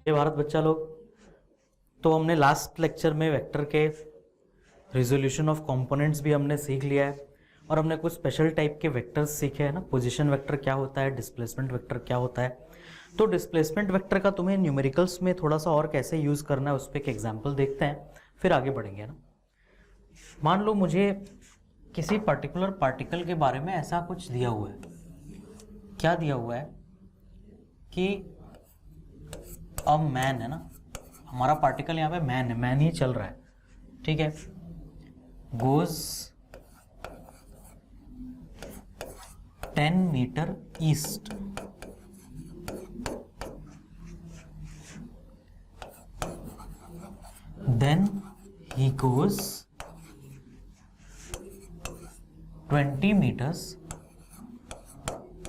जय भारत बच्चा लोग। तो हमने लास्ट लेक्चर में वेक्टर के रिजोल्यूशन ऑफ कंपोनेंट्स भी हमने सीख लिया है और हमने कुछ स्पेशल टाइप के वेक्टर्स सीखे हैं ना। पोजीशन वेक्टर क्या होता है, डिस्प्लेसमेंट वेक्टर क्या होता है। तो डिस्प्लेसमेंट वेक्टर का तुम्हें न्यूमेरिकल्स में थोड़ा सा और कैसे यूज़ करना है उस पर एक एग्जाम्पल देखते हैं, फिर आगे बढ़ेंगे ना। मान लो मुझे किसी पर्टिकुलर पार्टिकल के बारे में ऐसा कुछ दिया हुआ है। क्या दिया हुआ है कि अब मैन है ना, हमारा पार्टिकल यहाँ पे मैन है, मैन ही चल रहा है, ठीक है। Goes 10 metre east, then he goes 20 meters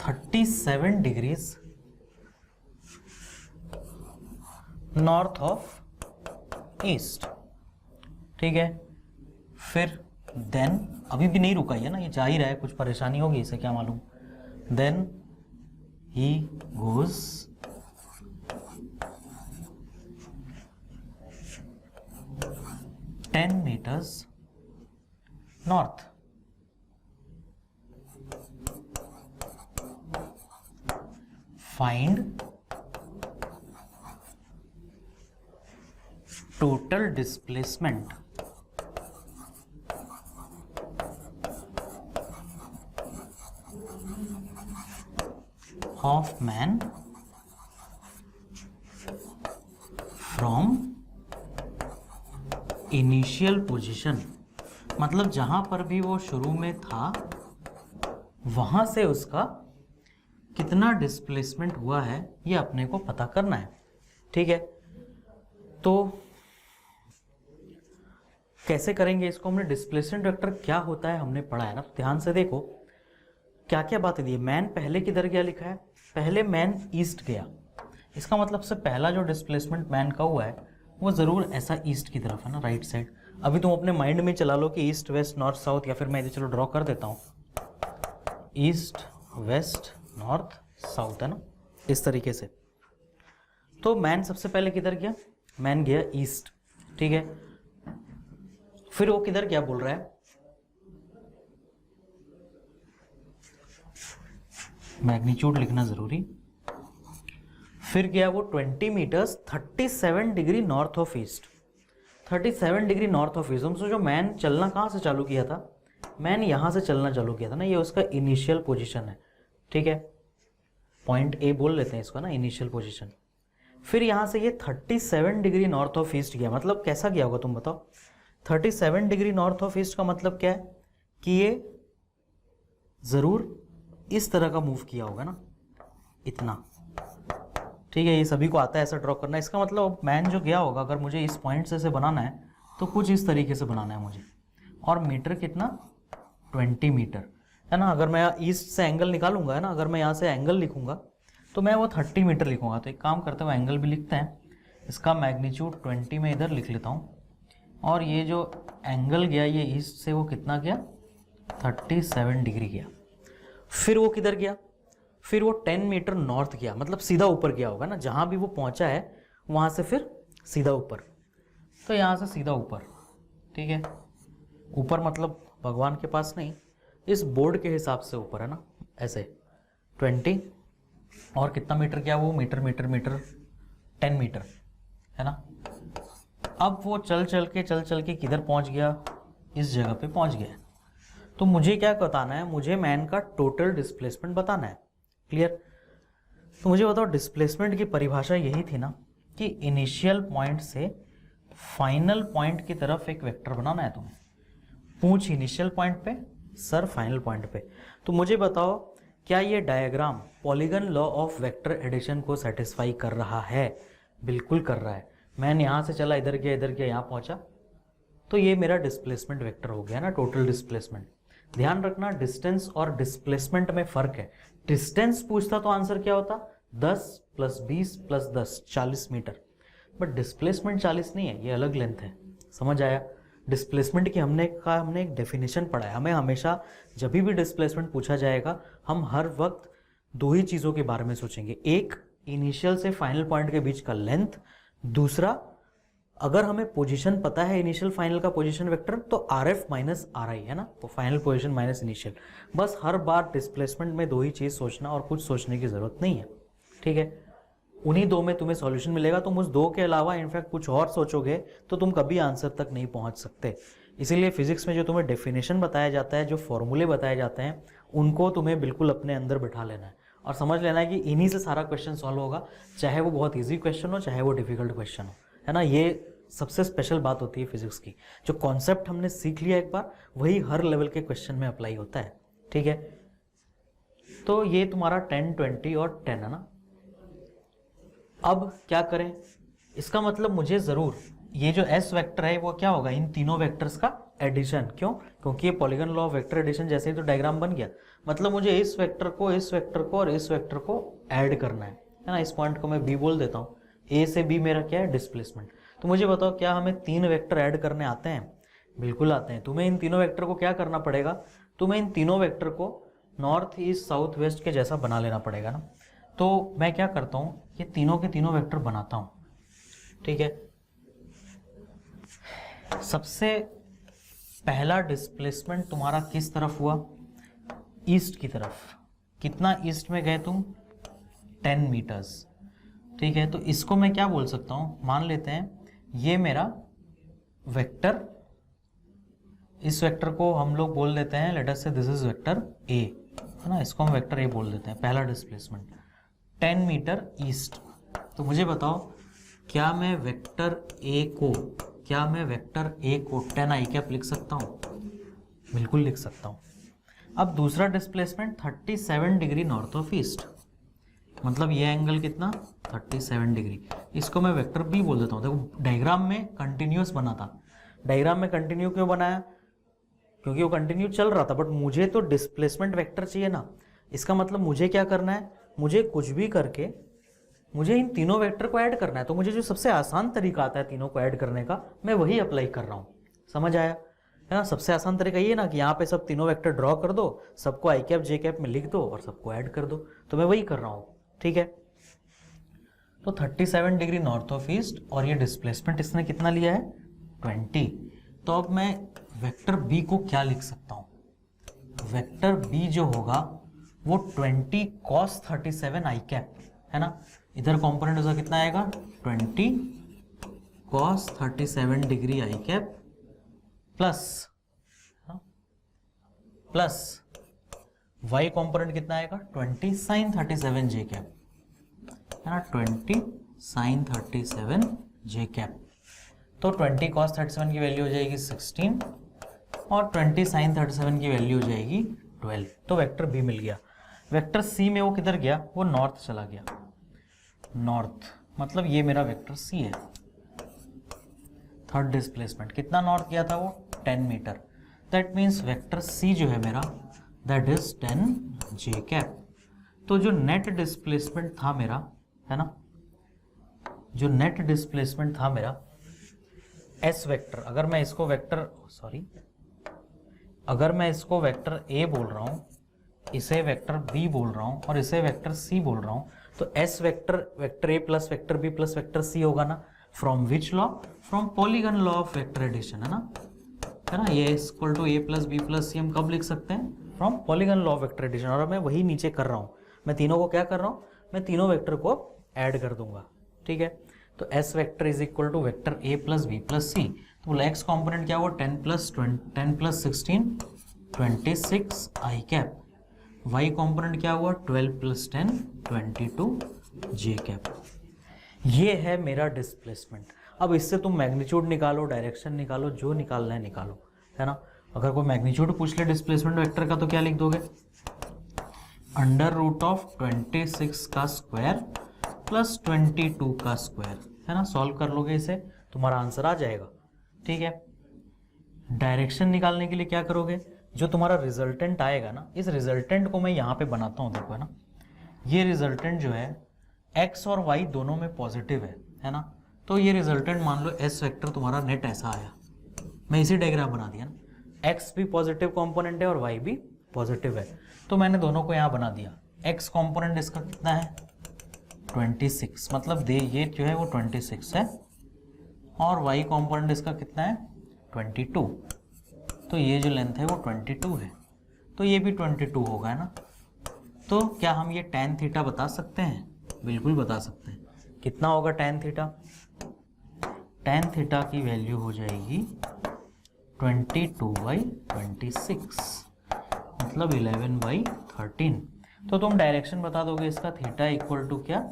37 degrees north of east, ठीक है। फिर देन अभी भी नहीं रुका है ना, ये जा ही रहा है, कुछ परेशानी होगी इसे क्या मालूम। Then he goes 10 meters north, find total displacement of man from initial position। मतलब जहां पर भी वो शुरू में था वहां से उसका कितना डिस्प्लेसमेंट हुआ है ये अपने को पता करना है, ठीक है। तो कैसे करेंगे इसको, हमने डिस्प्लेसमेंट वेक्टर क्या होता है हमने पढ़ा है ना। ध्यान से देखो क्या क्या बातें दी है। मैन पहले किधर गया लिखा है, पहले मैन ईस्ट गया, इसका मतलब से पहला जो डिस्प्लेसमेंट मैन का हुआ है वो जरूर ऐसा ईस्ट की तरफ है ना, राइट साइड। अभी तुम अपने माइंड में चला लो कि ईस्ट वेस्ट नॉर्थ साउथ, या फिर मैं इधर चलो ड्रॉ कर देता हूँ, ईस्ट वेस्ट नॉर्थ साउथ है ना, इस तरीके से। तो मैन सबसे पहले किधर गया, मैन गया ईस्ट, ठीक है। फिर वो किधर गया बोल रहा है, मैग्नीट्यूड लिखना जरूरी। फिर गया वो 20 metres 37 degree north of east, 37 degree north of east. हम सोचो मैन चलना कहाँ से चालू किया था, मैन यहाँ से चलना चालू किया था ना, ये उसका इनिशियल पोजीशन है, ठीक है। पॉइंट ए बोल लेते हैं इसको ना, इनिशियल पोजीशन। फिर यहाँ से ये 37 डिग्री नॉर्थ ऑफ ईस्ट गया, मतलब कैसा गया होगा तुम बताओ। 37 डिग्री नॉर्थ ऑफ ईस्ट का मतलब क्या है कि ये जरूर इस तरह का मूव किया होगा ना, इतना, ठीक है। ये सभी को आता है ऐसा ड्रॉ करना। इसका मतलब मैन जो गया होगा, अगर मुझे इस पॉइंट से बनाना है तो कुछ इस तरीके से बनाना है मुझे। और मीटर कितना, 20 मीटर है ना। अगर मैं ईस्ट से एंगल निकालूंगा है ना, अगर मैं यहाँ से एंगल लिखूंगा तो मैं वो 30 मीटर लिखूंगा। तो एक काम करते हुए एंगल भी लिखते हैं, इसका मैग्नीट्यूड 20 में इधर लिख लेता हूँ। और ये जो एंगल गया ये ईस्ट से, वो कितना गया, 37 डिग्री गया। फिर वो किधर गया, फिर वो 10 मीटर नॉर्थ गया, मतलब सीधा ऊपर गया होगा ना, जहाँ भी वो पहुँचा है वहाँ से फिर सीधा ऊपर। तो यहाँ से सीधा ऊपर, ठीक है। ऊपर मतलब भगवान के पास नहीं, इस बोर्ड के हिसाब से ऊपर है ना, ऐसे 20 और कितना मीटर गया वो, मीटर मीटर मीटर 10 मीटर है ना। अब वो चल चल के किधर पहुंच गया, इस जगह पे पहुंच गया। तो मुझे क्या बताना है, मुझे मैन का टोटल डिस्प्लेसमेंट बताना है, क्लियर। तो मुझे बताओ डिस्प्लेसमेंट की परिभाषा यही थी ना कि इनिशियल पॉइंट से फाइनल पॉइंट की तरफ एक वेक्टर बनाना है तुम्हें। पूछ इनिशियल पॉइंट पे, सर फाइनल पॉइंट पे। तो मुझे बताओ क्या ये diagram polygon law of vector addition को सेटिस्फाई कर रहा है। बिल्कुल कर रहा है। मैंने यहाँ से चला, इधर गया यहाँ पहुँचा, तो ये मेरा डिस्प्लेसमेंट वेक्टर हो गया ना, टोटल डिस्प्लेसमेंट। ध्यान रखना डिस्टेंस और डिस्प्लेसमेंट में फर्क है। डिस्टेंस पूछता तो आंसर क्या होता, 10 + 20 + 10 40 मीटर, बट डिस्प्लेसमेंट 40 नहीं है, ये अलग लेंथ है। समझ आया। डिस्प्लेसमेंट की हमने एक डेफिनेशन पढ़ा है। हमें हमेशा जब भी डिस्प्लेसमेंट पूछा जाएगा हम हर वक्त दो ही चीज़ों के बारे में सोचेंगे, एक इनिशियल से फाइनल पॉइंट के बीच का लेंथ, दूसरा अगर हमें पोजीशन पता है इनिशियल फाइनल का पोजीशन वेक्टर तो आर एफ माइनस आर आई है ना, तो फाइनल पोजीशन माइनस इनिशियल। बस हर बार डिस्प्लेसमेंट में दो ही चीज़ सोचना और कुछ सोचने की ज़रूरत नहीं है, ठीक है। उन्हीं दो में तुम्हें सॉल्यूशन मिलेगा, तुम उस दो के अलावा इनफैक्ट कुछ और सोचोगे तो तुम कभी आंसर तक नहीं पहुंच सकते। इसीलिए फिजिक्स में जो तुम्हें डेफिनेशन बताया जाता है, जो फॉर्मूले बताए जाते हैं, उनको तुम्हें बिल्कुल अपने अंदर बिठा लेना है और समझ लेना है कि इन्हीं से सारा क्वेश्चन सॉल्व होगा, चाहे वो बहुत ईजी क्वेश्चन हो चाहे वो डिफिकल्ट क्वेश्चन हो, है ना। ये सबसे स्पेशल बात होती है फिजिक्स की, जो कॉन्सेप्ट हमने सीख लिया एक बार वही हर लेवल के क्वेश्चन में अप्लाई होता है, ठीक है। तो ये तुम्हारा 10, 20 और 10 है ना। अब क्या करें, इसका मतलब मुझे ज़रूर ये जो एस वेक्टर है वो क्या होगा, इन तीनों वेक्टर्स का एडिशन। क्यों? क्योंकि ये polygon law of vector addition जैसे ही तो डायग्राम बन गया, मतलब मुझे इस वेक्टर को, इस वेक्टर को और इस वेक्टर को ऐड करना है ना। इस पॉइंट को मैं बी बोल देता हूँ, ए से बी मेरा क्या है, डिस्प्लेसमेंट। तो मुझे बताओ क्या हमें 3 वेक्टर ऐड करने आते हैं? बिल्कुल आते हैं। तुम्हें इन तीनों वेक्टर को क्या करना पड़ेगा, तुम्हें इन तीनों वेक्टर को नॉर्थ ईस्ट साउथ वेस्ट के जैसा बना लेना पड़ेगा ना। तो मैं क्या करता हूँ, ये तीनों के तीनों वेक्टर बनाता हूँ, ठीक है। सबसे पहला डिस्प्लेसमेंट तुम्हारा किस तरफ हुआ, ईस्ट की तरफ। कितना ईस्ट में गए तुम, 10 मीटर्स, ठीक है। तो इसको मैं क्या बोल सकता हूँ, मान लेते हैं ये मेरा वेक्टर, इस वेक्टर को हम लोग बोल देते हैं, लेट अस से दिस इज वेक्टर ए, है ना। इसको हम वेक्टर ए बोल देते हैं। पहला डिस्प्लेसमेंट 10 मीटर ईस्ट। तो मुझे बताओ क्या मैं वेक्टर ए को 10 आई कैप लिख सकता हूँ? बिल्कुल लिख सकता हूँ। अब दूसरा displacement 37 degree north of east, मतलब ये एंगल कितना, 37 डिग्री। इसको मैं वेक्टर बी बोल देता हूँ। देखो डायग्राम में कंटिन्यूस बना था, डायग्राम में कंटिन्यू क्यों बनाया, क्योंकि वो कंटिन्यू चल रहा था, बट मुझे तो डिस्प्लेसमेंट वेक्टर चाहिए ना। इसका मतलब मुझे क्या करना है, मुझे कुछ भी करके मुझे इन तीनों वेक्टर को ऐड करना है। तो मुझे जो सबसे आसान तरीका आता है तीनों को ऐड करने का, मैं वही अप्लाई कर रहा हूँ। समझ आया, है ना। सबसे आसान तरीका ये ना कि यहाँ पे सब तीनों वेक्टर ड्रॉ कर दो, सबको आई कैप जे कैप में लिख दो और सबको ऐड कर दो। तो मैं वही कर रहा हूँ, ठीक है। तो 37 डिग्री नॉर्थ ऑफ ईस्ट और ये डिस्प्लेसमेंट इसने कितना लिया है, 20। तो अब मैं वेक्टर बी को क्या लिख सकता हूँ, वेक्टर बी जो होगा वो 20 cos 37 आई कैप, है ना। इधर कॉम्पोनेंट उसका कितना आएगा, 20 cos 37 degree I cap plus y component कितना आएगा, 20 sin 37 जे कैप, है ना। 20 sin 37 जे कैप। तो 20 cos 37 की वैल्यू हो जाएगी 16 और 20 sin 37 की वैल्यू हो जाएगी 12। तो वेक्टर बी मिल गया। वेक्टर सी में वो किधर गया, वो नॉर्थ चला गया। नॉर्थ मतलब ये मेरा वेक्टर सी है। थर्ड डिस्प्लेसमेंट कितना नॉर्थ गया था, वो 10 metre. That means vector C जो है मेरा, दैट इज 10 जे कैप। तो जो नेट डिस्प्लेसमेंट था मेरा, है ना, जो नेट डिस्प्लेसमेंट था मेरा एस वेक्टर, अगर मैं इसको वेक्टर ए बोल रहा हूँ, इसे वेक्टर बी बोल रहा हूँ और इसे वेक्टर सी बोल रहा हूँ, तो S vector A plus vector B plus vector C होगा ना। From which law, from polygon law of vector addition, है ना। ये equal to A plus B plus C हम कब लिख सकते हैं, from polygon law of vector addition. और मैं वही नीचे कर रहा हूँ, मैं तीनों को क्या कर रहा हूँ, मैं तीनों वेक्टर को ऐड कर दूंगा, ठीक है। तो S vector is equal to vector A plus B plus C. तो बोला एक्स कॉम्पोनेंट क्या हुआ, 10 plus 16 26 I cap. Y component क्या हुआ, 12 प्लस 10 22 जे कैप। ये है मेरा डिस्प्लेसमेंट। अब इससे तुम मैग्नीट्यूड निकालो, डायरेक्शन निकालो, जो निकालना है निकालो, है ना। अगर कोई मैग्नीट्यूड पूछ ले डिस्प्लेसमेंट वेक्टर का तो क्या लिख दोगे, अंडर रूट ऑफ 26 का स्क्वायर प्लस 22 का स्क्वायर, है ना। सॉल्व कर लोगे इसे, तुम्हारा आंसर आ जाएगा, ठीक है। डायरेक्शन निकालने के लिए क्या करोगे, जो तुम्हारा रिजल्टेंट आएगा ना, इस रिजल्टेंट को मैं यहाँ पे बनाता हूँ, देखो, है ना। ये रिजल्टेंट जो है x और y दोनों में पॉजिटिव है ना। तो ये रिजल्टेंट मान लो s वेक्टर तुम्हारा नेट ऐसा आया, मैं इसी डायग्राम बना दिया ना। x भी पॉजिटिव कंपोनेंट है और y भी पॉजिटिव है, तो मैंने दोनों को यहाँ बना दिया। x कंपोनेंट इसका कितना है 26, मतलब दे ये जो है वो 26 है और y कॉम्पोनेंट इसका कितना है 22, तो ये जो लेंथ है वो 22 है, तो ये भी 22 होगा ना। तो क्या हम ये tan थीटा बता सकते हैं? बिल्कुल बता सकते हैं। कितना होगा tan थीटा? tan थीटा की वैल्यू हो जाएगी 22/26, मतलब 11/13। तो तुम डायरेक्शन बता दोगे इसका, थीटा इक्वल टू क्या,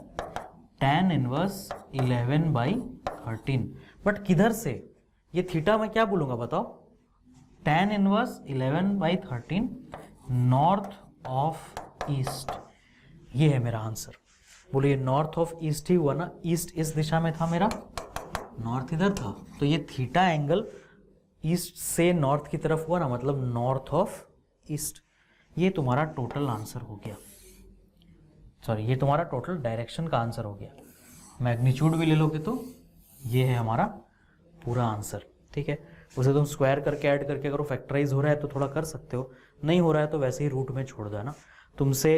tan इनवर्स 11/13। बट किधर से? ये थीटा मैं क्या बोलूंगा बताओ? tan inverse 11/13 north of east, ये है मेरा आंसर। बोलिए नॉर्थ ऑफ ईस्ट ही हुआ ना, ईस्ट इस दिशा में था मेरा, नॉर्थ इधर था, तो ये थीटा एंगल ईस्ट से नॉर्थ की तरफ हुआ ना, मतलब नॉर्थ ऑफ ईस्ट। ये तुम्हारा टोटल आंसर हो गया, सॉरी ये तुम्हारा टोटल डायरेक्शन का आंसर हो गया। मैग्नीट्यूड भी ले लोगे तो ये है हमारा पूरा आंसर, ठीक है। उसे तुम स्क्वायर करके ऐड करके अगर फैक्टराइज हो रहा है तो थोड़ा कर सकते हो, नहीं हो रहा है तो वैसे ही रूट में छोड़ दो, है ना। तुमसे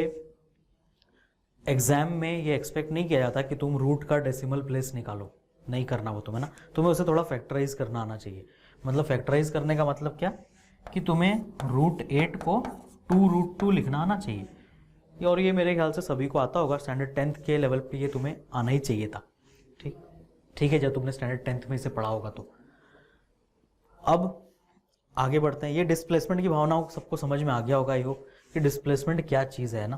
एग्जाम में ये एक्सपेक्ट नहीं किया जाता कि तुम रूट का डेसिमल प्लेस निकालो, नहीं करना वो तुम्हें ना, तुम्हें उसे थोड़ा फैक्टराइज करना आना चाहिए। मतलब फैक्टराइज करने का मतलब क्या कि तुम्हें √8 को 2√2 लिखना आना चाहिए, और ये मेरे ख्याल से सभी को आता होगा, स्टैंडर्ड 10th के लेवल पे ये तुम्हें आना ही चाहिए था, ठीक है, जब तुमने स्टैंडर्ड 10th में इसे पढ़ा होगा तो। अब आगे बढ़ते हैं। ये डिस्प्लेसमेंट की भावनाओं सबको समझ में आ गया होगा, आई होप कि डिस्प्लेसमेंट क्या चीज़ है ना,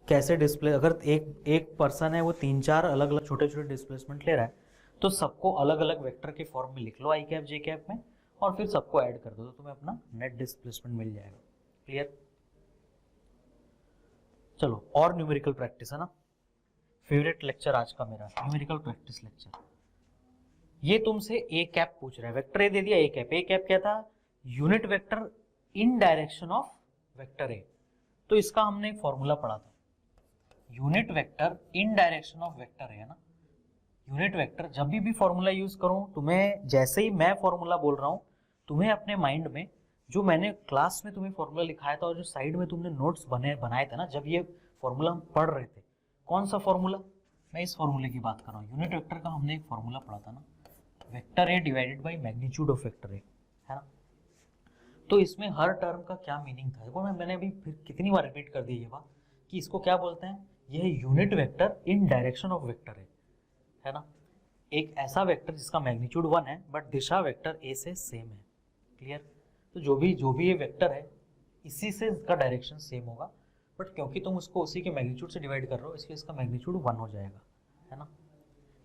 कैसे डिस्प्ले, अगर एक पर्सन है वो 3-4 अलग अलग छोटे छोटे डिस्प्लेसमेंट ले रहा है तो सबको अलग अलग वेक्टर के फॉर्म में लिख लो आई कैप जे कैप में, और फिर सबको ऐड कर दो तो तुम्हें अपना नेट डिस्प्लेसमेंट मिल जाएगा। क्लियर? चलो और न्यूमेरिकल प्रैक्टिस है ना, फेवरेट लेक्चर आज का मेरा न्यूमेरिकल प्रैक्टिस लेक्चर। ये तुमसे ए कैप पूछ रहा है, वेक्टर ए दे दिया, ए कैप क्या था, unit vector in direction of vector A. तो इसका हमने एक फॉर्मूला पढ़ा था, unit vector in direction of vector है ना। यूनिट वेक्टर जब भी फॉर्मूला यूज करूं, तुम्हें जैसे ही मैं फॉर्मूला बोल रहा हूं, तुम्हें अपने माइंड में जो मैंने क्लास में तुम्हें फॉर्मूला लिखाया था और जो साइड में तुमने नोट्स बनाए थे ना, जब ये फॉर्मूला हम पढ़ रहे थे, कौन सा फॉर्मूला, मैं इस फॉर्मूले की बात कर रहा हूँ। यूनिट वेक्टर का हमने एक फॉर्मूला पढ़ा था ना, vector A divided by magnitude of vector A, है ना। तो इसमें हर टर्म का क्या मीनिंग था, देखो मैंने अभी फिर कितनी बार रिपीट कर दी ये बात कि इसको क्या बोलते हैं, यह unit vector in direction of vector है ना। एक ऐसा वेक्टर जिसका मैग्नीट्यूड 1 है बट दिशा वेक्टर ए से सेम है। क्लियर? तो जो भी ये वेक्टर है इसी से इसका डायरेक्शन सेम होगा, बट क्योंकि तुम उसको उसी के मैग्नीट्यूड से डिवाइड कर रहे हो इसलिए इसका मैग्नीट्यूड 1 हो जाएगा, है ना।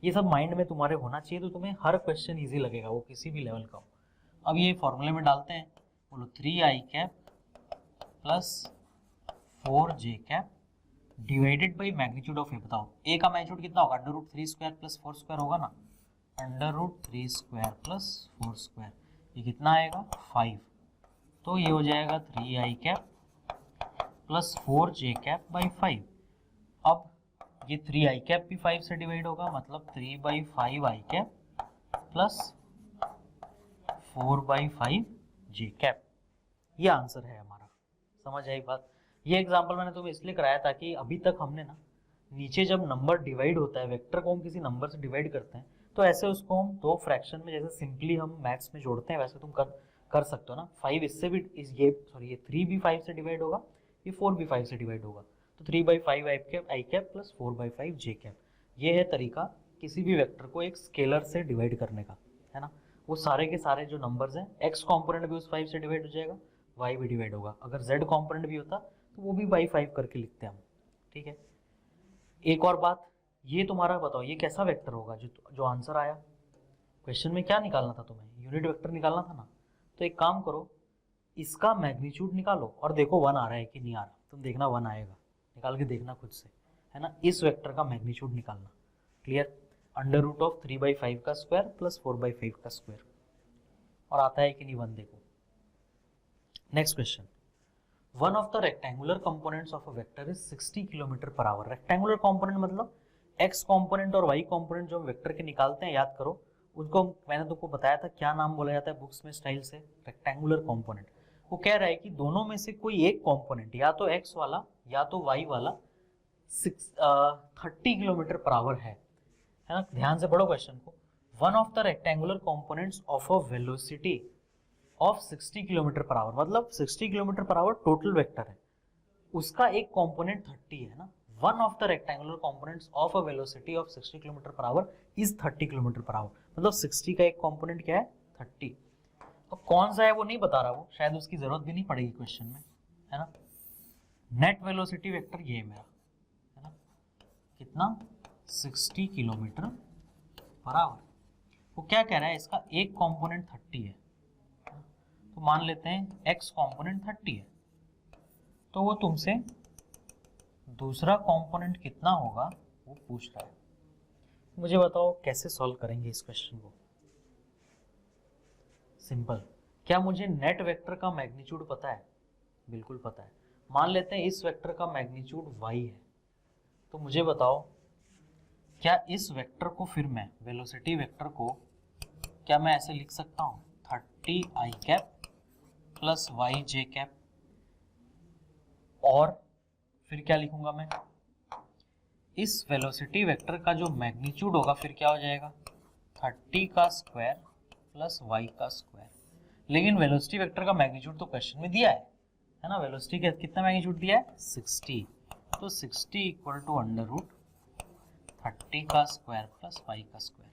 ये सब माइंड में तुम्हारे होना चाहिए, तो तुम्हें हर क्वेश्चन ईजी लगेगा, वो किसी भी लेवल का हो। अब ये फॉर्मूले में डालते हैं, बोलो 3i cap plus 4j cap divided by magnitude of A. बताओ ए का मैग्नीट्यूड कितना होगा, √3² प्लस 4² होगा ना, √3² प्लस 4², ये कितना आएगा 5, तो ये हो जाएगा 3i cap plus 4j cap by 5। अब ये 3i कैप भी 5 से डिवाइड होगा, मतलब 3/5i cap plus 4/5j cap, ये आंसर है हमारा। समझ आई बात? ये एग्जांपल मैंने तुम्हें इसलिए कराया ताकि अभी तक हमने ना नीचे जब नंबर डिवाइड होता है, वेक्टर को हम किसी नंबर से डिवाइड करते हैं तो ऐसे उसको हम दो फ्रैक्शन में जैसे सिंपली हम मैथ्स में जोड़ते हैं वैसे तुम कर सकते हो ना। 5 इससे भी ये 3 भी 5 से डिवाइड होगा, ये 4 भी 5 से डिवाइड होगा, तो 3/5 i cap plus 4/5j cap, ये है तरीका किसी भी वेक्टर को एक स्केलर से डिवाइड करने का, है ना। वो सारे के सारे जो नंबर्स हैं, x कॉम्पोनेंट भी उस 5 से डिवाइड हो जाएगा, y भी डिवाइड होगा, अगर z कॉम्पोनेंट भी होता तो वो भी बाई 5 करके लिखते हैं हम, ठीक है। एक और बात, ये तुम्हारा बताओ ये कैसा वेक्टर होगा, जो आंसर आया क्वेश्चन में, क्या निकालना था तुम्हें, यूनिट वेक्टर निकालना था ना। तो एक काम करो, इसका मैग्नीट्यूड निकालो और देखो 1 आ रहा है कि नहीं आ रहा, तुम देखना 1 आएगा, निकाल के देखना खुद से, है ना। इस वेक्टर का मैग्नीट्यूड निकालना। क्लियर? √3/5 का स्क्वायर प्लस 4/5 का स्क्वायर, और आता है कि नहीं 1 देखो। Next question, one of the rectangular components of a vector is 60 km/h। Rectangular component मतलब x कंपोनेंट और y कंपोनेंट जो हम वेक्टर के निकालते हैं, याद करो उनको मैंने तुमको बताया था क्या नाम बोला जाता है बुक्स में स्टाइल से, रेक्टेंगुलर कंपोनेंट। वो कह रहा है कि दोनों में से कोई एक कंपोनेंट, या तो x वाला या तो y वाला, 30 किलोमीटर पर आवर है ना। ध्यान से पढ़ो क्वेश्चन को। One of the rectangular components of a velocity of 60 kilometre per hour, मतलब 60 kilometre per hour total vector है, उसका एक कंपोनेंट 30 है ना। One of the rectangular components of a velocity of 60 kilometre per hour is 30 kilometre per hour, मतलब 60 का एक component क्या है 30। अब कौन सा है वो नहीं बता रहा, वो शायद उसकी जरूरत भी नहीं पड़ेगी क्वेश्चन में, है ना। नेट वेलोसिटी वेक्टर ये है मेरा, है ना, कितना 60 किलोमीटर पर आवर। वो क्या कह रहा है, इसका एक कंपोनेंट 30 है, तो मान लेते हैं x कंपोनेंट 30 है, तो वो तुमसे दूसरा कंपोनेंट कितना होगा वो पूछ रहा है। मुझे बताओ कैसे सॉल्व करेंगे इस क्वेश्चन को। सिंपल, क्या मुझे नेट वेक्टर का मैग्नीट्यूड पता है? बिल्कुल पता है। मान लेते हैं इस वेक्टर का मैग्नीट्यूड y है, तो मुझे बताओ क्या इस वेक्टर को फिर मैं वेलोसिटी वेक्टर को क्या मैं ऐसे लिख सकता हूँ 30i कैप प्लस वाई जे कैप, और फिर क्या लिखूंगा मैं, इस वेलोसिटी वेक्टर का जो मैग्नीट्यूड होगा फिर क्या हो जाएगा 30 का स्क्वायर प्लस वाई का स्क्वायर। लेकिन वेलोसिटी वेक्टर का मैग्नीट्यूड तो क्वेश्चन में दिया है ना, वेलोसिटी का कितना मैग्नीट्यूड दिया है 60, तो 60 इक्वल टू अंडर रूट 30 का स्क्वायर प्लस वाई का स्क्वायर।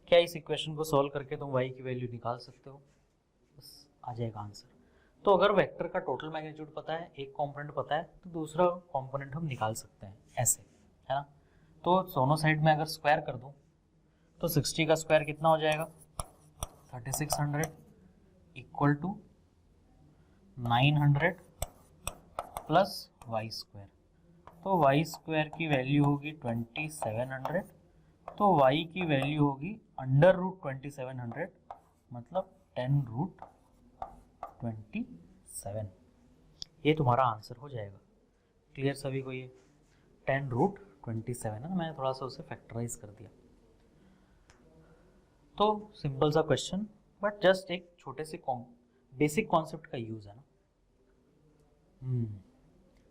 क्या इस इक्वेशन को सॉल्व करके तुम y की वैल्यू निकाल सकते हो? बस आ जाएगा आंसर। तो अगर वेक्टर का टोटल मैग्नीट्यूड पता है, एक कंपोनेंट पता है, तो दूसरा कंपोनेंट हम निकाल सकते हैं ऐसे, है ना। तो दोनों साइड में अगर स्क्वायर कर दूं तो 60 का स्क्वायर कितना हो जाएगा 3600 equal to 900 plus Y square, तो वाई स्क्वायर की वैल्यू होगी 2700, तो y की वैल्यू होगी अंडर रूट 2700, मतलब 10 रूट 27। ये तुम्हारा आंसर हो जाएगा। क्लियर सभी को? ये 10 रूट 27 है ना, मैंने थोड़ा सा उसे फैक्टराइज कर दिया। तो सिंपल सा क्वेश्चन, बट जस्ट एक छोटे से बेसिक कॉन्सेप्ट का यूज है ना।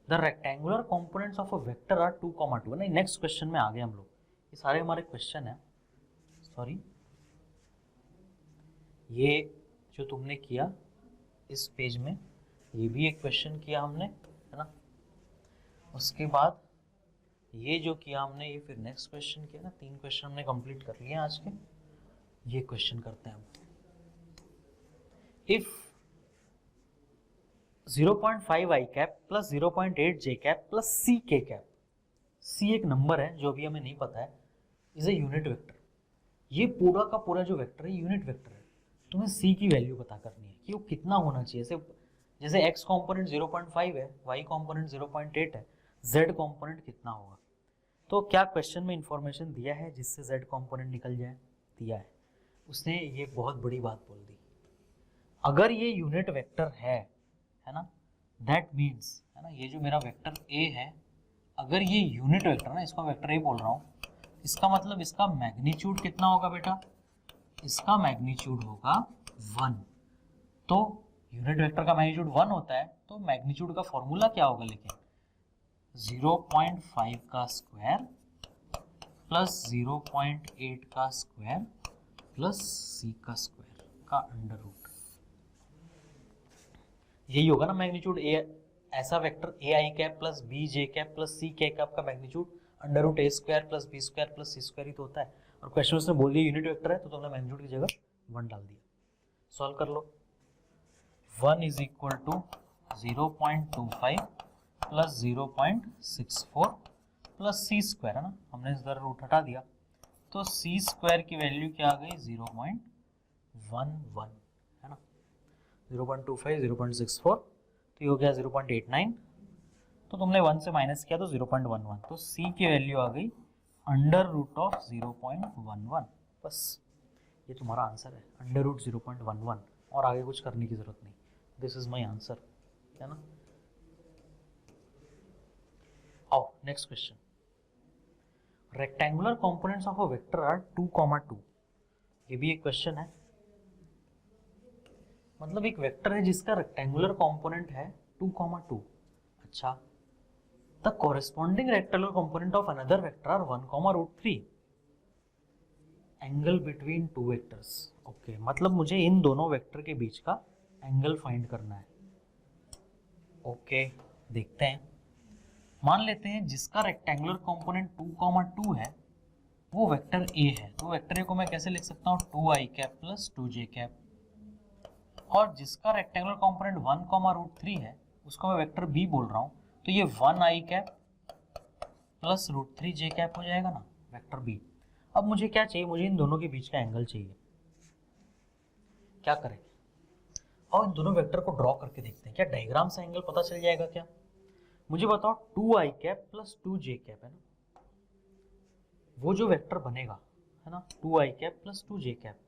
The rectangular components of a vector are 2, 2। नहीं, नेक्स्ट क्वेश्चन में आ गए हम लोग। ये सारे हमारे क्वेश्चन है, सॉरी, ये जो तुमने किया इस पेज में, ये भी एक क्वेश्चन किया हमने, है ना। उसके बाद ये जो किया हमने, ये फिर नेक्स्ट क्वेश्चन किया ना। 3 क्वेश्चन हमने कंप्लीट कर लिए आज के। ये क्वेश्चन करते हैं हम। If 0.5 i cap plus 0.8 j cap plus c k cap, c एक नंबर है जो अभी हमें नहीं पता है, इज ए यूनिट वेक्टर। ये पूरा का पूरा जो वेक्टर है यूनिट वेक्टर है। तुम्हें c की वैल्यू पता करनी है कि वो कितना होना चाहिए। जैसे x कंपोनेंट 0.5 है, y कंपोनेंट 0.8 है, z कंपोनेंट कितना होगा। तो क्या क्वेश्चन में इंफॉर्मेशन दिया है जिससे z कंपोनेंट निकल जाए? दिया है। उसने ये बहुत बड़ी बात बोल दी, अगर ये यूनिट वेक्टर है ना, दैट मीन्स, है ना, ये जो मेरा वेक्टर a है, अगर ये यूनिट वेक्टर ना, इसको वेक्टर a बोल रहा हूँ, इसका मतलब इसका मैग्नीट्यूड कितना होगा बेटा? इसका मैग्नीट्यूड होगा 1। तो यूनिट वेक्टर का मैग्नीट्यूड 1 होता है, तो मैग्नीट्यूड का फॉर्मूला क्या होगा? लेकिन 0.5 का स्क्वायर प्लस 0.8 का स्क्वायर प्लस c का स्क्वायर का अंडर रूट, यही होगा ना मैग्नीट्यूड a। ऐसा vector a i cap plus b j cap plus c k cap का magnitude under root a square plus b square plus c square ही तो होता है। और क्वेश्चन उसने बोल दिया यूनिट वेक्टर है, तो तुमने मैग्नीट्यूड की जगह 1 डाल दिया। सॉल्व कर लो। 1 is equal to 0.25 plus 0.64 plus c square, है ना, हमने इस तरह रूट हटा दिया, तो c स्क्वायर की वैल्यू क्या आ गई 0.11, है ना। 0.25 0.64, तो ये हो गया 0.89, तो तुमने 1 से माइनस किया तो 0.11, तो c की वैल्यू आ गई अंडर रूट ऑफ 0.11। बस ये तुम्हारा आंसर है, अंडर रूट 0.11, और आगे कुछ करने की जरूरत नहीं। दिस इज माई आंसर, है ना। आओ next question. Rectangular components of a vector are 2, 2। ये भी एक क्वेश्चन है। मतलब एक वेक्टर है जिसका रेक्टेंगुलर कंपोनेंट है 2, 2। अच्छा, the corresponding rectangular component of another vector are 1, √3 angle between two vectors. Okay, मतलब मुझे इन दोनों वेक्टर के बीच का एंगल फाइंड करना है। ओके, देखते हैं। मान लेते हैं जिसका रेक्टेंगुलर कंपोनेंट 2, 2 है वो वेक्टर ए है, तो वेक्टर ए को मैं कैसे लिख सकता हूँ 2i cap plus 2j cap, और जिसका रेक्टेंगुलर कंपोनेंट 1, √3 है उसको मैं वेक्टर बी बोल रहा हूँ, तो ये 1i cap plus √3j cap हो जाएगा ना, वेक्टर बी। अब मुझे क्या चाहिए, मुझे इन दोनों के बीच का एंगल चाहिए। क्या करें, और इन दोनों वेक्टर को ड्रॉ करके देखते हैं, क्या डायग्राम से एंगल पता चल जाएगा क्या। मुझे बताओ 2i cap plus 2j cap है ना, वो जो वेक्टर बनेगा है ना 2i cap plus 2j cap,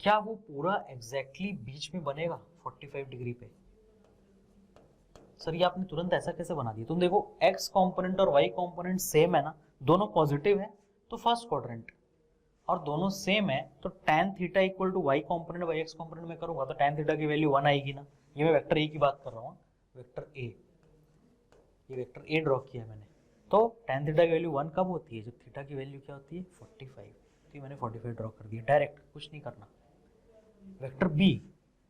क्या वो पूरा एग्जैक्टली बीच में बनेगा 45 डिग्री पे। सर ये आपने तुरंत ऐसा कैसे बना दिया, तुम देखो x कंपोनेंट और y कंपोनेंट सेम है ना, दोनों पॉजिटिव है तो फर्स्ट क्वाड्रेंट, और दोनों सेम है तो tan theta equal to y component by x component में करूंगा तो tan थीटा की वैल्यू 1 आएगी ना। ये मैं वेक्टर ए की बात कर रहा हूँ, वेक्टर ए, ये वेक्टर ए ड्रॉ किया है मैंने, तो tan थीटा की वैल्यू 1 कब होती है, जब थीटा की वैल्यू क्या होती है 45, तो मैंने 45 ड्रॉ कर दिया डायरेक्ट, कुछ नहीं करना। वेक्टर बी,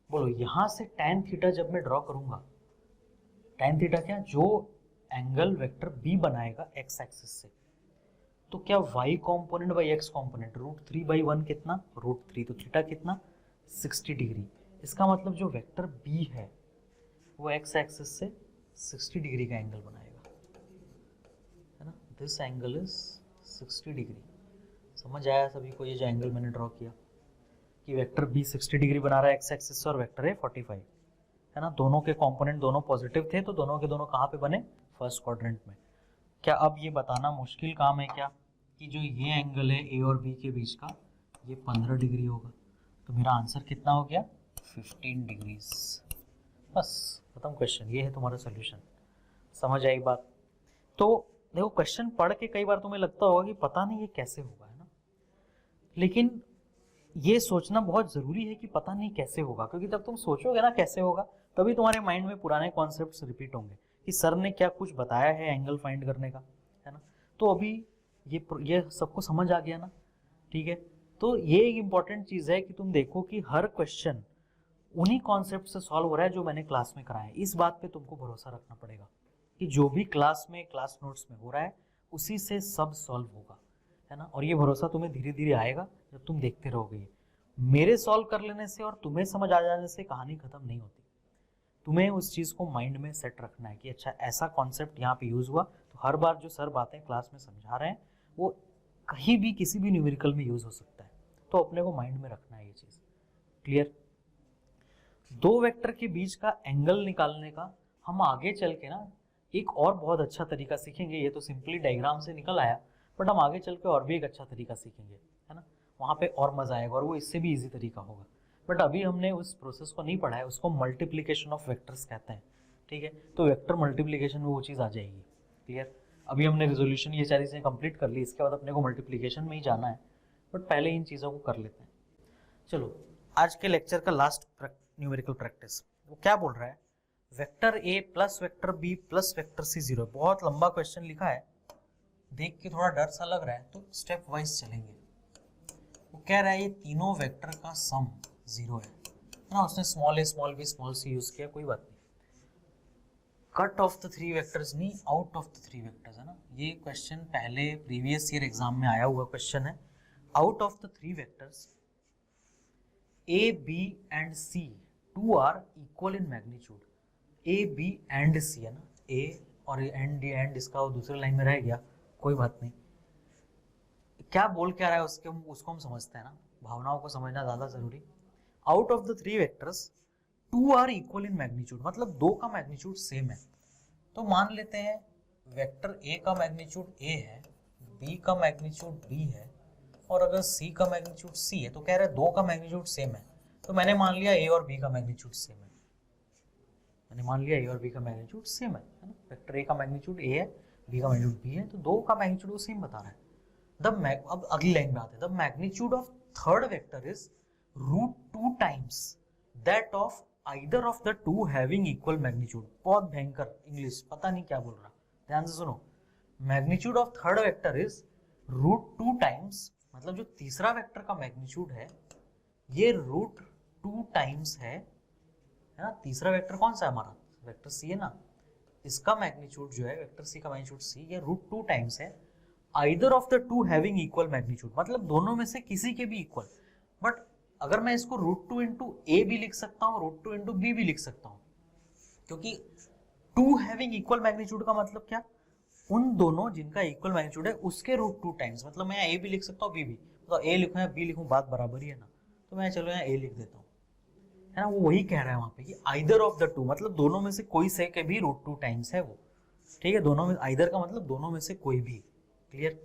बोलो यहाँ से tan थीटा जब मैं ड्रॉ करूंगा, tan थीटा क्या, जो एंगल वेक्टर बी बनाएगा x एक्सिस से, तो क्या y component by x component √3/1 कितना √3, तो थीटा कितना 60 डिग्री। इसका मतलब जो वेक्टर b है वो x एक्सिस से 60 डिग्री का एंगल बनाएगा, है ना। This angle is 60 degree. समझ आया सभी को ये जो एंगल मैंने ड्रॉ किया कि वेक्टर b 60 डिग्री बना रहा है x एक्सिस से और वेक्टर है 45, है ना। दोनों के कंपोनेंट दोनों पॉजिटिव थे तो दोनों के दोनों कहाँ पे बने, फर्स्ट क्वाड्रेंट में। क्या अब ये बताना मुश्किल काम है क्या कि जो ये एंगल है ए और बी के बीच का ये 15 डिग्री होगा, तो मेरा आंसर कितना हो गया 15 डिग्रीज। बस खत्म क्वेश्चन, ये है तुम्हारा सोल्यूशन। समझ आई बात। तो देखो क्वेश्चन पढ़ के कई बार तुम्हें लगता होगा कि पता नहीं ये कैसे होगा, है ना, लेकिन ये सोचना बहुत जरूरी है कि पता नहीं कैसे होगा, क्योंकि जब तुम सोचोगे ना कैसे होगा तभी तुम्हारे माइंड में पुराने कॉन्सेप्ट्स रिपीट होंगे कि सर ने क्या कुछ बताया है एंगल फाइंड करने का, है ना। तो अभी ये सबको समझ आ गया ना, ठीक है। तो ये एक इंपॉर्टेंट चीज है कि तुम देखो कि हर क्वेश्चन उन्हीं कॉन्सेप्ट से सॉल्व हो रहा है जो मैंने क्लास में कराया है। इस बात पे तुमको भरोसा रखना पड़ेगा कि जो भी क्लास में क्लास नोट्स में हो रहा है उसी से सब सॉल्व होगा, है ना। और ये भरोसा तुम्हें धीरे धीरे आएगा जब तुम देखते रहोगे। मेरे सॉल्व कर लेने से और तुम्हें समझ आ जाने से कहानी खत्म नहीं होती। तुम्हें उस चीज़ को माइंड में सेट रखना है कि अच्छा ऐसा कॉन्सेप्ट यहाँ पे यूज़ हुआ, तो हर बार जो सर बातें क्लास में समझा रहे हैं वो कहीं भी किसी भी न्यूमेरिकल में यूज़ हो सकता है, तो अपने को माइंड में रखना है ये चीज़। क्लियर। दो वेक्टर के बीच का एंगल निकालने का हम आगे चल के ना एक और बहुत अच्छा तरीका सीखेंगे। ये तो सिंपली डायग्राम से निकल आया, बट हम आगे चल के और भी एक अच्छा तरीका सीखेंगे, है ना। वहाँ पे और मजा आएगा और वो इससे भी इजी तरीका होगा। बट अभी हमने उस प्रोसेस को नहीं पढ़ा है, उसको मल्टीप्लिकेशन ऑफ वेक्टर्स कहते हैं, ठीक है। तो वेक्टर मल्टीप्लिकेशन में वो चीज़ आ जाएगी। क्लियर। अभी हमने रिजोल्यूशन ये सारी चीज़ें कंप्लीट कर ली, इसके बाद अपने को मल्टीप्लिकेशन में ही जाना है, बट पहले इन चीज़ों को कर लेते हैं। चलो आज के लेक्चर का लास्ट न्यूमेरिकल प्रैक्टिस, वो क्या बोल रहा है, vector A plus vector B plus vector C 0। बहुत लंबा क्वेश्चन लिखा है, देख के थोड़ा डर सा लग रहा है, तो स्टेप वाइज चलेंगे। वो कह रहा है ये तीनों वेक्टर का सम 0 है ना। उसने स्मॉल ए small B small C use किया, कोई बात नहीं। कट ऑफ द 3 वेक्टर्स नहीं, आउट ऑफ द 3 वेक्टर्स, है ना। ये क्वेश्चन पहले प्रीवियस ईयर एग्जाम में आया हुआ क्वेश्चन है। Out of the 3 vectors A B and C 2 are equal in magnitude. A B and C, है ना, ए और एंड इसका दूसरे लाइन में रह गया, कोई बात नहीं। क्या बोल क्या रहा है उसको हम समझते हैं ना, भावनाओं को समझना ज्यादा जरूरी। Out of the 3 vectors 2 are equal in magnitude, मतलब 2 का मैग्नीट्यूड सेम है। तो मान लेते हैं वेक्टर ए का मैग्नीट्यूड ए है, बी का मैग्नीट्यूड बी है, और अगर सी का मैग्नीट्यूड सी है, तो कह रहे हैं 2 का मैग्नीट्यूड सेम है। तो मैंने मान लिया ए और बी का मैग्नीट्यूड सेम है, मैंने मान लिया ए और बी का मैग्नीट्यूड सेम है ना। वेक्टर ए का मैग्नीट्यूड ए है, बी का मैग्नीट्यूड बी है, तो 2 का मैग्नीट्यूड वो सेम बता रहा है। अब अगली लाइन में आते हैं। The magnitude of third vector is √2 times that of either of the 2 having equal magnitude. बहुत भयंकर इंग्लिश, पता नहीं क्या बोल रहा, ध्यान से सुनो, magnitude of third vector is √2 times, मतलब जो तीसरा वेक्टर का मैग्नीट्यूड है ये √2 टाइम्स है ना। तीसरा वेक्टर कौन सा है हमारा, वेक्टर सी है ना, इसका मैग्नीट्यूड जो है वेक्टर सी का मैग्नीट्यूड सी, ये √2 टाइम्स है either of the two having equal magnitude, मतलब दोनों में से किसी के भी इक्वल। बट अगर मैं इसको √2 इंटू ए भी लिख सकता हूँ, √2 इंटू बी भी लिख सकता हूँ, क्योंकि टू हैविंग इक्वल मैग्नीट्यूड का मतलब क्या, उन दोनों जिनका इक्वल मैग्नीट्यूड है उसके √2 टाइम्स, मतलब मैं ए भी लिख सकता हूँ बी भी, तो ए लिखूं या बी लिखूं बात बराबर ही है ना, तो मैं चलो यहाँ ए लिख देता हूँ, है ना। वो वही कह रहा है वहां पे कि आइदर ऑफ द टू, मतलब दोनों में से कोई से के भी √2 टाइम्स है वो, ठीक है। दोनों में आइदर का मतलब दोनों में से कोई भी, क्लियर।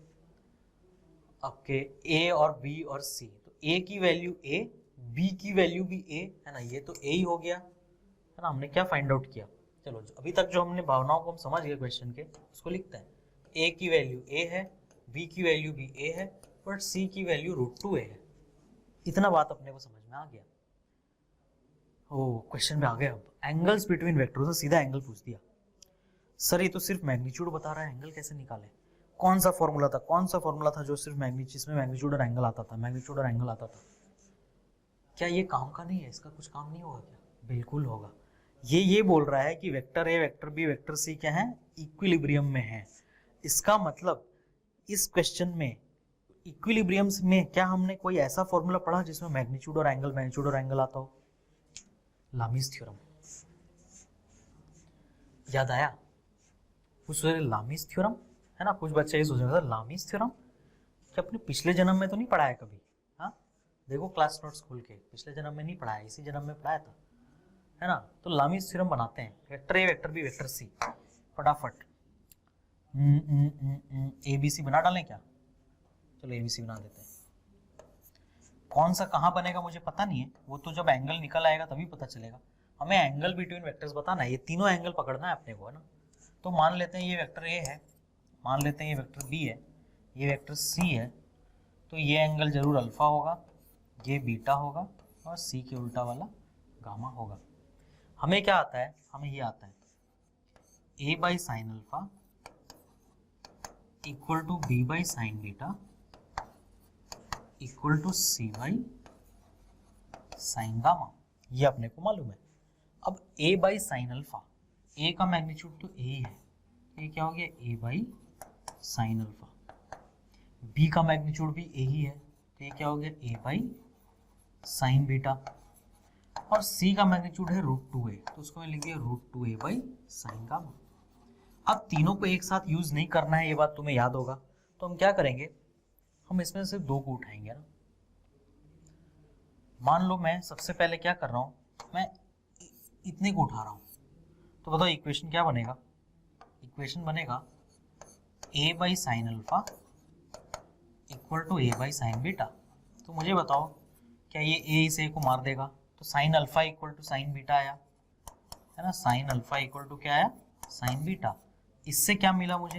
ओके, ए और बी और सी, तो ए की वैल्यू ए, बी की वैल्यू भी ए, है ना, ये तो ए ही हो गया, है ना। हमने क्या फाइंड आउट किया, चलो अभी तक जो हमने भावनाओं को हम समझ गए क्वेश्चन के, उसको लिखते हैं। ए की वैल्यू ए है, बी की वैल्यू भी ए है, बट सी की वैल्यू √2 है। इतना बात अपने को समझ में आ गया। ओ क्वेश्चन में आ गया अब, एंगल्स बिटवीन वेक्टरों से सीधा एंगल पूछ दिया। सर ये तो सिर्फ मैग्नीट्यूड बता रहा है, एंगल कैसे निकाले, कौन सा फॉर्मूला था, कौन सा फॉर्मूला था जो सिर्फ जिसमें मैग्नीट्यूड और एंगल आता था, मैग्नीट्यूड और एंगल आता था। क्या ये काम का नहीं है, इसका कुछ काम नहीं होगा क्या, बिल्कुल होगा। ये बोल रहा है कि vector A, vector B, vector C क्या है, इक्विलिब्रियम में है। इसका मतलब इस क्वेश्चन में इक्विलिब्रियम में क्या हमने कोई ऐसा फॉर्मूला पढ़ा जिसमें मैग्नीट्यूड और एंगल आता हो, लामीज थ्योरम याद आया, कुछ लामीज थ्योरम, है ना। कुछ बच्चे ये सोच रहे थे लामीज थ्योरम क्या अपने पिछले जन्म में तो नहीं पढ़ा है कभी, हाँ देखो क्लास नोट्स खोल के, पिछले जन्म में नहीं पढ़ा है, इसी जन्म में पढ़ाया था, है ना। तो लामीज थ्योरम बनाते हैं, vector A, vector B, vector C, फटाफट ABC बना डालें क्या, चलो ABC बना देते हैं। कौन सा कहाँ बनेगा मुझे पता नहीं है, वो तो जब एंगल निकल आएगा तभी पता चलेगा। हमें एंगल बिटवीन वेक्टर्स बताना है, ये तीनों एंगल पकड़ना है अपने को, है ना। तो मान लेते हैं ये वेक्टर ए है, मान लेते हैं ये वेक्टर बी है, ये वेक्टर सी है, तो ये एंगल जरूर अल्फा होगा, ये बीटा होगा, और सी के उल्टा वाला गामा होगा। हमें क्या आता है, हमें ये आता है a by sine alpha equal to b by sine beta equal to c by sine gamma, ये अपने को मालूम है। अब a by sine alpha, a का मैग्नीट्यूड तो a है, ये क्या हो गया a by sine alpha, b का मैग्नीट्यूड भी a ही है, तो ये क्या हो गया a बाई साइन बीटा, और c का मैग्नीट्यूड है √2a, तो उसको मैं लिख दिया √2a बाई साइन गामा। अब तीनों को एक साथ यूज नहीं करना है, ये बात तुम्हें याद होगा, तो हम क्या करेंगे, हम इसमें से दो को उठाएंगे ना। मान लो मैं सबसे पहले क्या कर रहा हूं, मैं इतने को उठा रहा हूं, तो बताओ इक्वेशन क्या बनेगा, इक्वेशन बनेगा a by sine alpha equal to a by sine beta. तो मुझे बताओ क्या ये a इस a को मार देगा, तो sine alpha equal to sine beta आया, है ना, साइन अल्फा इक्वल टू क्या आया, साइन बीटा। इससे क्या मिला मुझे,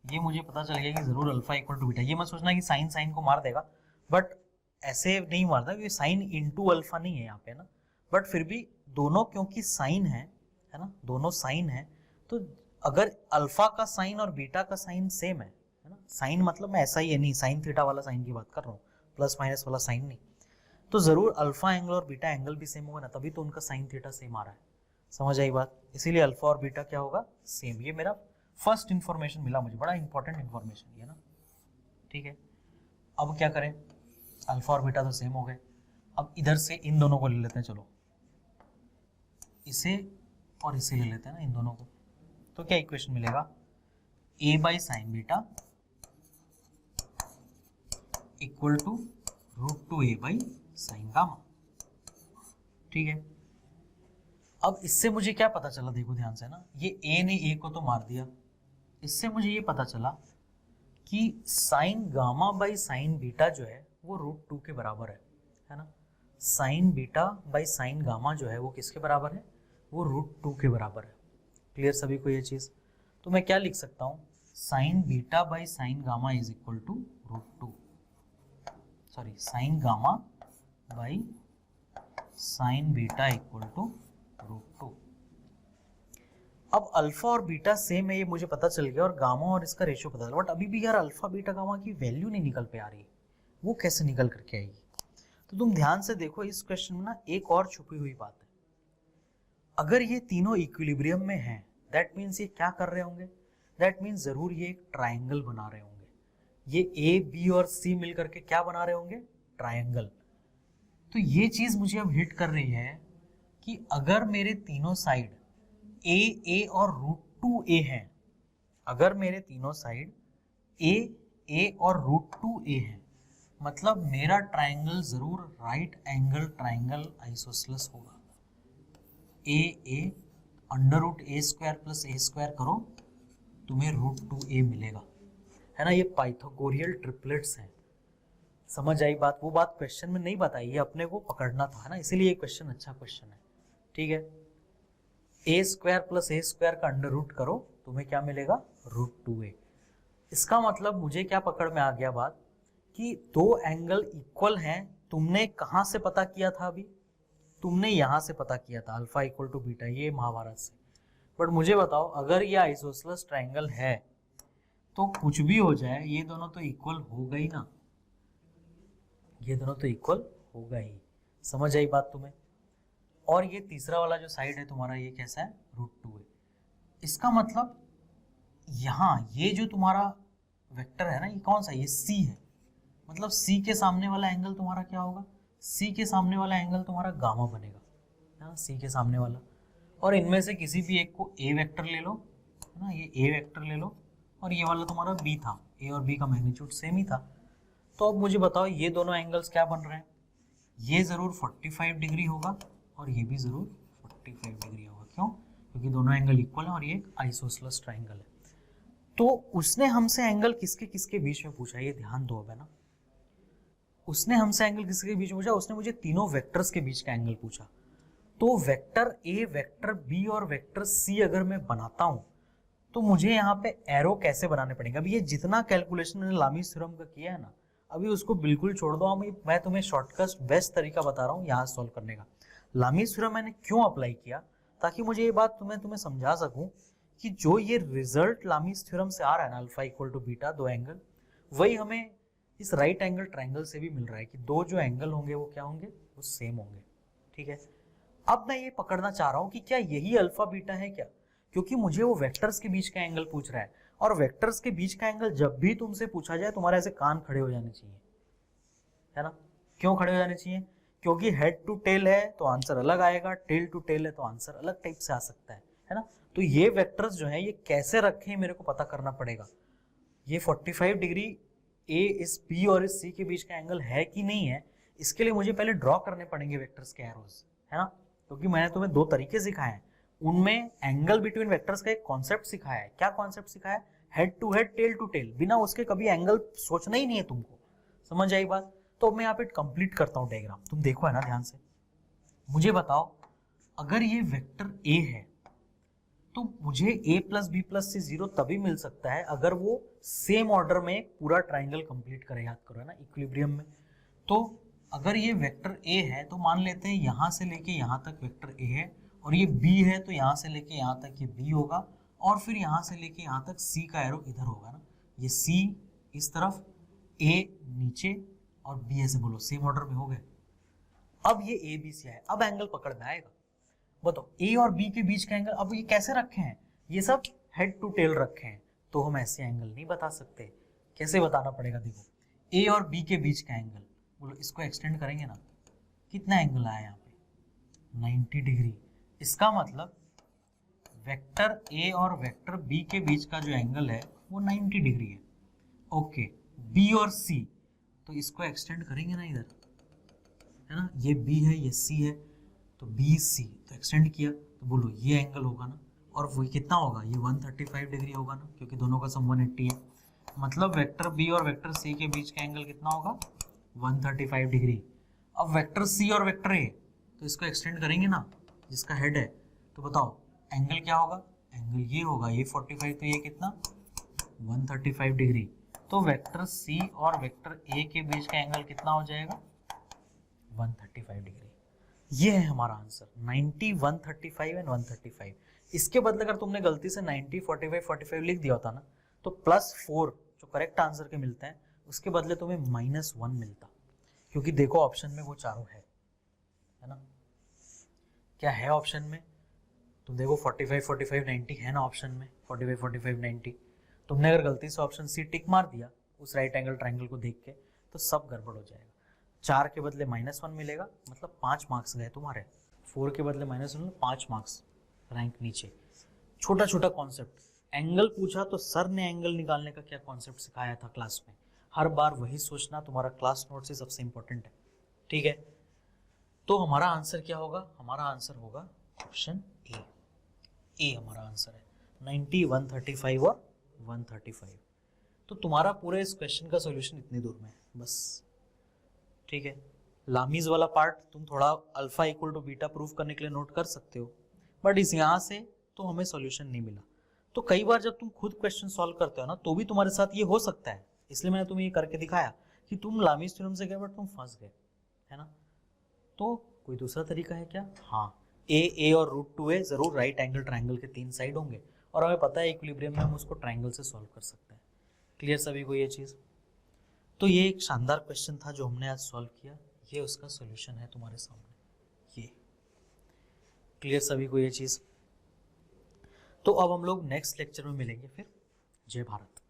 ये मुझे पता चल गया कि जरूर अल्फा इक्वल टू बीटा। ये मत सोचना कि साइन साइन को मार देगा, बट ऐसे नहीं मारता, क्योंकि साइन इंटू अल्फा नहीं है यहाँ पे ना, बट फिर भी दोनों क्योंकि साइन है ना, दोनों साइन है, तो अगर अल्फा का साइन और बीटा का साइन सेम है ना, साइन मतलब मैं ऐसा ही है नहीं, साइन थीटा वाला साइन की बात कर रहा हूँ, प्लस माइनस वाला साइन नहीं, तो जरूर अल्फा एंगल और बीटा एंगल भी सेम होगा ना, तभी तो उनका साइन थीटा सेम आ रहा है। समझ आई बात, इसीलिए अल्फा और बीटा क्या होगा, सेम। ये मेरा फर्स्ट इंफॉर्मेशन मिला मुझे, बड़ा इंपॉर्टेंट इंफॉर्मेशन ये ना, ठीक है। अब क्या करें, अल्फा और बीटा तो सेम हो गए, अब इधर से इन दोनों को ले लेते हैं, चलो इसे और इसे ले लेते हैं ना, इन दोनों को, तो क्या इक्वेशन मिलेगा, a by sine beta equal to √2a by sine gamma, ठीक है। अब इससे मुझे क्या पता चला, देखो ध्यान से ना, ये a ने a को तो मार दिया, इससे मुझे ये पता चला कि sign gamma by sine beta जो है वो √2 के बराबर है ना। Sign beta by sine gamma जो है वो किसके बराबर है, वो √2 के बराबर है। क्लियर सभी को ये चीज, तो मैं क्या लिख सकता हूँ, sine beta by sine gamma is equal to √2, sorry sine gamma by sine beta equal to √2। अब अल्फा और बीटा सेम है ये मुझे पता चल गया, और गामा और इसका रेशियो पता चला, बट अभी भी यार अल्फा बीटा गामा की वैल्यू नहीं निकल पे आ रही, वो कैसे निकल करके आएगी? तो तुम ध्यान से देखो इस क्वेश्चन में ना एक और छुपी हुई बात है। अगर ये तीनों इक्विलिब्रियम में हैं, दैट मीन्स ये क्या कर रहे होंगे? दैट मीन्स जरूर ये एक ट्राइंगल बना रहे होंगे। ये ए बी और सी मिलकर के क्या बना रहे होंगे? ट्राइंगल। तो ये चीज मुझे अब हिट कर रही है कि अगर मेरे तीनों साइड ए और √2a हैं, अगर मेरे तीनों साइड ए और √2a हैं, मतलब मेरा ट्राइंगल जरूर राइट एंगल ट्राइंगल आइसोसेलेस होगा। ए √a² + a² करो, तुम्हें √2a मिलेगा, है ना? ये पाइथागोरियल ट्रिपलेट्स हैं। समझ आई बात? वो बात क्वेश्चन में नहीं बताई, ये अपने को पकड़ना था, है ना? इसीलिए ये क्वेश्चन अच्छा क्वेश्चन है, ठीक है। a² + a² का अंडर रूट करो, तुम्हें क्या मिलेगा? √2a। इसका मतलब मुझे क्या पकड़ में आ गया बात कि दो एंगल इक्वल हैं। तुमने कहां से पता किया था? अभी तुमने यहां से पता किया था, अल्फा = बीटा, ये महाभारत से। बट मुझे बताओ, अगर ये आइसोसेलेस ट्राइंगल है तो कुछ भी हो जाए ये दोनों तो इक्वल होगा ही ना, ये दोनों तो इक्वल होगा ही। समझ आई बात तुम्हें? और ये तीसरा वाला जो साइड है तुम्हारा, ये कैसा है? √2a। इसका मतलब यहाँ ये जो तुम्हारा वेक्टर है ना, ये कौन सा? ये c है। मतलब c के सामने वाला एंगल तुम्हारा क्या होगा? c के सामने वाला एंगल तुम्हारा गामा बनेगा, है ना? c के सामने वाला। और इनमें से किसी भी एक को a वेक्टर ले लो, है ना? ये a वेक्टर ले लो, और ये वाला तुम्हारा b था, a और b का मैग्नीट्यूड सेम ही था। तो अब मुझे बताओ ये दोनों एंगल्स क्या बन रहे हैं? ये जरूर 45 डिग्री होगा और ये भी जरूर 45 डिग्री होगा। क्यों? क्योंकि दोनों एंगल इक्वल है और ये एक आइसोसेलेस ट्राइंगल है। तो उसने हमसे एंगल किसके किसके बीच में पूछा, ये ध्यान दो अब, है ना? उसने हमसे एंगल किसके बीच में पूछा? उसने मुझे तीनों वेक्टर्स के बीच का एंगल पूछा। तो वेक्टर ए, वेक्टर बी और वेक्टर सी अगर मैं बनाता हूं तो मुझे यहाँ पे एरो कैसे बनाने पड़ेंगे? अभी ये जितना कैलकुलेशन मैंने लामीज थ्योरम का किया है ना, अभी उसको बिल्कुल छोड़ दो। मैं तुम्हें शॉर्टकट बेस्ट तरीका बता रहा हूँ यहाँ सॉल्व करने का। लामीज थ्योरम मैंने क्यों अप्लाई किया? ताकि मुझे ये बात तुम्हें समझा सकूं कि जो ये रिजल्ट लामीज थ्योरम से आ रहा है ना, अल्फा = बीटा, दो एंगल, वही हमें इस राइट एंगल ट्राइंगल से भी मिल रहा है कि दो जो एंगल होंगे वो क्या होंगे? वो सेम होंगे, ठीक है। अब मैं ये पकड़ना चाह रहा हूं कि क्या यही अल्फा बीटा है क्या? क्योंकि मुझे वो वेक्टर्स के बीच का एंगल पूछ रहा है, और वेक्टर्स के बीच का एंगल जब भी तुमसे पूछा जाए तुम्हारे ऐसे कान खड़े हो जाने चाहिए, है ना? क्यों खड़े हो जाने चाहिए? क्योंकि हेड टू टेल है तो आंसर अलग आएगा, टेल टू टेल है तो आंसर अलग टाइप से आ सकता है ना? तो ये वेक्टर्स जो है ये कैसे रखे हैं मेरे को पता करना पड़ेगा। ये 45 डिग्री ए इस बी और इस सी के बीच का एंगल है कि नहीं है, इसके लिए मुझे पहले ड्रॉ करने पड़ेंगे वेक्टर्स के एरोज, है ना? क्योंकि मैंने तुम्हें दो तरीके सिखाए हैं, उनमें एंगल बिटवीन वेक्टर्स का एक कॉन्सेप्ट सिखाया है। क्या कॉन्सेप्ट सिखाया है? Head to head, tail to tail. बिना उसके कभी एंगल सोचना ही नहीं है तुमको। समझ आई बात? तो मैं यहाँ पे कंप्लीट करता हूँ डायग्राम, तुम देखो, है ना, ध्यान से। मुझे बताओ, अगर ये वेक्टर ए है तो मुझे a + b + c 0 तभी मिल सकता है अगर वो सेम ऑर्डर में एक पूरा ट्राइंगल कंप्लीट करे। याद करो, है ना, इक्विलिब्रियम में। तो अगर ये वेक्टर a है तो मान लेते हैं यहाँ से लेके यहाँ तक वेक्टर a है, और ये b है तो यहाँ से लेके यहाँ तक ये b होगा, और फिर यहाँ से लेके यहाँ तक c का एरो इधर होगा ना। ये c इस तरफ, a नीचे और b ऐसे, बोलो सेम ऑर्डर में हो गए। अब ये a b c है, अब एंगल पकड़ में आएगा। बताओ ए और बी के बीच का एंगल अब ये कैसे रखे हैं? ये सब हेड टू टेल रखे हैं, तो हम ऐसे एंगल नहीं बता सकते। कैसे बताना पड़ेगा? देखो, ए और बी के बीच का एंगल, बोलो इसको एक्सटेंड करेंगे ना, कितना एंगल आया यहाँ पे? 90 डिग्री। इसका मतलब वेक्टर ए और वेक्टर बी के बीच का जो एंगल है वो 90 डिग्री है। ओके, बी और सी, तो इसको एक्सटेंड करेंगे ना इधर, है ना? ये बी है, ये सी है, तो बी सी, तो एक्सटेंड किया, तो बोलो ये एंगल होगा ना, और वो कितना होगा? ये 135 डिग्री होगा ना, क्योंकि दोनों का सम 180 है। मतलब वेक्टर बी और वेक्टर सी के बीच का एंगल कितना होगा? 135 डिग्री। अब वेक्टर सी और वेक्टर ए, तो इसको एक्सटेंड करेंगे ना, जिसका हेड है, तो बताओ एंगल क्या होगा? एंगल ये होगा, ये 45, तो ये कितना? 135 डिग्री। तो वेक्टर सी और वेक्टर ए के बीच का एंगल कितना हो जाएगा? 135 डिग्री। ये है हमारा आंसर, 90, 135 एंड 135। इसके बदले अगर तुमने गलती से 90 45 45 लिख दिया होता ना, तो +4 जो करेक्ट आंसर के मिलते हैं उसके बदले तुम्हें -1 मिलता, क्योंकि देखो ऑप्शन में वो चारों है ना। क्या है ऑप्शन में? तुम देखो 45 45 90 है ना ऑप्शन में, 45 45 90। तुमने अगर गलती से ऑप्शन सी टिक मार दिया उस राइट एंगल ट्रायंगल को देख के, तो सब गड़बड़ हो जाएगा। 4 के बदले -1 मिलेगा, मतलब 5 मार्क्स गए तुम्हारे। 4 के बदले -1, 5 मार्क्स, रैंक नीचे। छोटा छोटा कॉन्सेप्ट, एंगल पूछा तो सर ने एंगल निकालने का क्या कॉन्सेप्ट सिखाया था क्लास में, हर बार वही सोचना। तुम्हारा क्लास नोट से सबसे इंपॉर्टेंट है, ठीक है। तो हमारा आंसर क्या होगा? हमारा आंसर होगा ऑप्शन ए हमारा आंसर है। 90, 135 और 135। तो तुम्हारा पूरे इस क्वेश्चन का सॉल्यूशन इतनी दूर में है बस, ठीक है। लामीज वाला पार्ट तुम थोड़ा alpha equal to beta proof करने के लिए नोट कर सकते हो, बट इस यहाँ से तो हमें सॉल्यूशन नहीं मिला। तो कई बार जब तुम खुद क्वेश्चन सॉल्व करते हो ना, तो भी तुम्हारे साथ ये हो सकता है, इसलिए मैंने तुम्हें ये करके दिखाया कि तुम लामीज थ्योरम से गए बट तुम फंस गए, है ना। तो कोई दूसरा तरीका है क्या? हाँ, ए और √2a जरूर राइट एंगल ट्रायंगल के 3 साइड होंगे, और हमें पता है इक्विलिब्रियम में हम उसको ट्रायंगल से सॉल्व कर सकते हैं। क्लियर सभी को ये चीज़? तो ये एक शानदार क्वेश्चन था जो हमने आज सॉल्व किया, ये उसका सॉल्यूशन है तुम्हारे सामने, ये। क्लियर सभी को ये चीज़? तो अब हम लोग नेक्स्ट लेक्चर में मिलेंगे फिर। जय भारत।